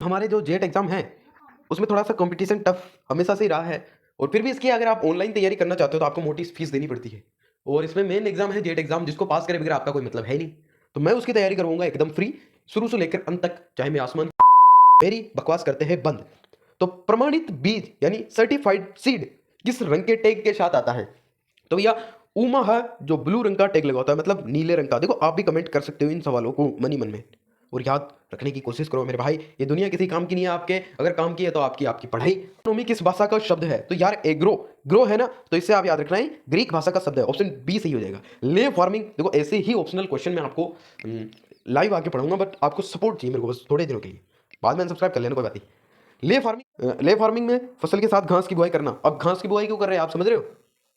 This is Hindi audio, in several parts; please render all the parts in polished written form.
हमारे जो जेट एग्जाम है उसमें थोड़ा सा कंपटीशन टफ हमेशा से ही रहा है, और फिर भी इसकी अगर आप ऑनलाइन तैयारी करना चाहते हो तो आपको मोटी फीस देनी पड़ती है। और इसमें मेन एग्जाम है जेट एग्जाम, जिसको पास करे बगैर आपका कोई मतलब है नहीं। तो मैं उसकी तैयारी करूंगा एकदम फ्री, शुरू से लेकर अंत तक, चाहे मैं आसमान। मेरी बकवास करते हैं बंद। तो प्रमाणित बीज यानी सर्टिफाइड सीड किस रंग के टैग के साथ आता है? तो भैया उमा है जो ब्लू रंग का टैग लगा होता है, मतलब नीले रंग का। देखो आप भी कमेंट कर सकते हो इन सवालों को मनी मन में, और याद रखने की कोशिश करो मेरे भाई, ये दुनिया किसी काम की नहीं है आपके, अगर काम की है तो आपकी आपकी पढ़ाई। इकोनॉमी किस भाषा का शब्द है? तो यार एग्रो, ग्रो है ना, तो इससे आप याद रखना है ग्रीक भाषा का शब्द है, ऑप्शन बी सही हो जाएगा। ले फार्मिंग, देखो ऐसे ही ऑप्शनल क्वेश्चन मैं आपको लाइव आके पढ़ाऊंगा, बट आपको सपोर्ट चाहिए मेरे को बस थोड़े दिनों के लिए, बाद में सब्सक्राइब कर लेना कोई बात नहीं। ले फार्मिंग में फसल के साथ घास की बुआई करना। अब घास की बुआई क्यों कर रहे हैं आप समझ रहे हो?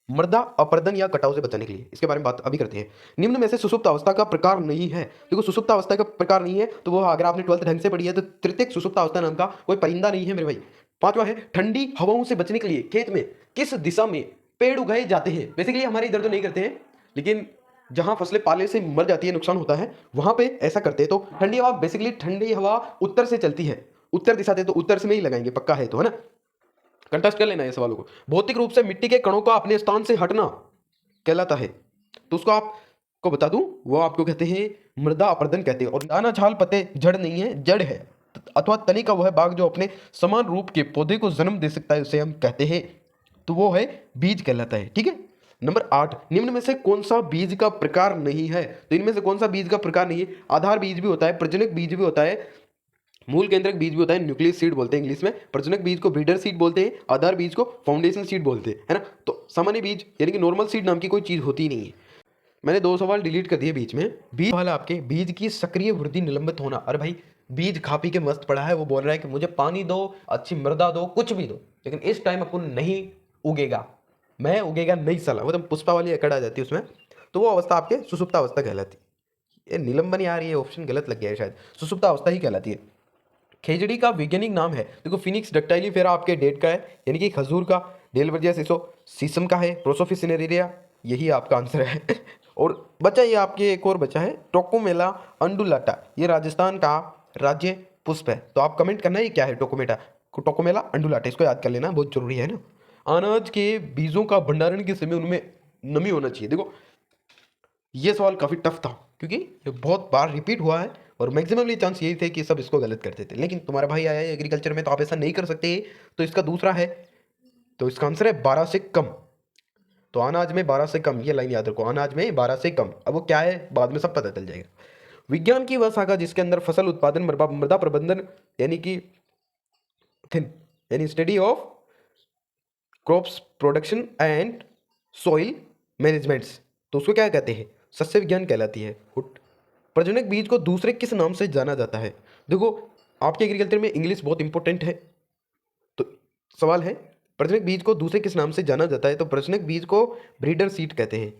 मृदा अपरदन या कटाव से बचाने के लिए। इसके बारे में बात अभी करते हैं। निम्न में से सुषुप्त अवस्था का प्रकार नहीं है। देखो सुषुप्त अवस्था का प्रकार नहीं है तो वो अगर आपने 12th ढंग से पढ़ी है तो तृतीयक सुषुप्त अवस्था नाम का कोई परिंदा नहीं है मेरे भाई। पांचवा है ठंडी हवाओं से बचने के लिए खेत में किस दिशा में पेड़ उगाए जाते हैं? बेसिकली हमारे इधर तो नहीं करते हैं, लेकिन जहां फसलें पाले से मर जाती है, नुकसान होता है, वहां पे ऐसा करते हैं। तो ठंडी हवा, बेसिकली ठंडी हवा उत्तर से चलती है, उत्तर दिशा से, तो उत्तर से में ही लगाएंगे पक्का है तो, है ना? कंटेस्ट कर लेना ये सवालों को। भौतिक रूप से मिट्टी के कणों का अपने स्थान से हटना कहलाता है, तो उसको आपको बता दूं, वो आपको कहते हैं मृदा अपरदन कहते हैं। और दाना छाल पत्ते जड़ नहीं है, जड़ है, अथवा तनी का वह भाग जो अपने समान रूप के पौधे को जन्म दे सकता है उसे हम कहते हैं, तो वो है बीज कहलाता है। ठीक है। नंबर 8, निम्न में से कौन सा बीज का प्रकार नहीं है? तो इनमें से कौन सा बीज का प्रकार नहीं है? आधार बीज भी होता है, प्रजनक बीज भी होता है, मूल केंद्रक बीज भी होता है, न्यूक्लियस सीड बोलते हैं इंग्लिश में। प्रजनक बीज को ब्रीडर सीड बोलते हैं, आधार बीज को फाउंडेशन सीड बोलते हैं, है ना? तो सामान्य बीज यानी कि नॉर्मल सीड नाम की कोई चीज होती ही नहीं है। मैंने 2 सवाल डिलीट कर दिए बीच में। बीज वाला आपके बीज की सक्रिय वृद्धि निलंबित होना। अरे भाई बीज खा पी के मस्त पड़ा है, वो बोल रहा है कि मुझे पानी दो, अच्छी मृदा दो, कुछ भी दो, लेकिन इस टाइम अपन नहीं उगेगा, मैं उगेगा नहीं साला, वो तो पुष्पा वाली अकड़ आ जाती है उसमें। तो वो अवस्था आपके सुषुप्त अवस्था कहलाती है। ये निलंबन यार, ये ऑप्शन गलत लग गया है शायद, सुषुप्त अवस्था ही कहलाती है। खेजड़ी का वैज्ञानिक नाम है, देखो फिनिक्स डक्टाइलीफेरा आपके डेट का है, यानी कि खजूर का। डेलवर्जिया सिसो सीसम का है। प्रोसोफिस सिनेरिया, यही आपका आंसर है। और बचा ये आपके एक और बचा है टोकोमेला अंडुलाटा, ये राजस्थान का राज्य पुष्प है। तो आप कमेंट करना ये क्या है, टोकोमेला अंडुलाटा, इसको याद कर लेना, बहुत जरूरी है ना। अनाज के बीजों का भंडारण के समय उनमें नमी होना चाहिए। देखो ये सवाल काफ़ी टफ था क्योंकि ये बहुत बार रिपीट हुआ है, और मैक्सिममली चांस यही थे कि सब इसको गलत करते थे, लेकिन तुम्हारा भाई आया है एग्रीकल्चर में तो आप ऐसा नहीं कर सकते। तो इसका दूसरा है, तो इसका आंसर है 12 से कम। तो अनाज में 12 से कम, ये लाइन याद रखो, अनाज में 12 से कम। अब वो क्या है बाद में सब पता चल जाएगा। विज्ञान की वह शाखा जिसके अंदर फसल उत्पादन, मृदा प्रबंधन यानी कि यानी study of crops production and soil managements, तो उसको क्या कहते हैं? सस्य विज्ञान कहलाती है। प्रजनक बीज को दूसरे किस नाम से जाना जाता है? देखो आपके एग्रीकल्चर में इंग्लिश बहुत इंपॉर्टेंट है, तो सवाल है प्रजनक बीज को दूसरे किस नाम से जाना जाता है? तो प्रजनक बीज को ब्रीडर सीड कहते हैं।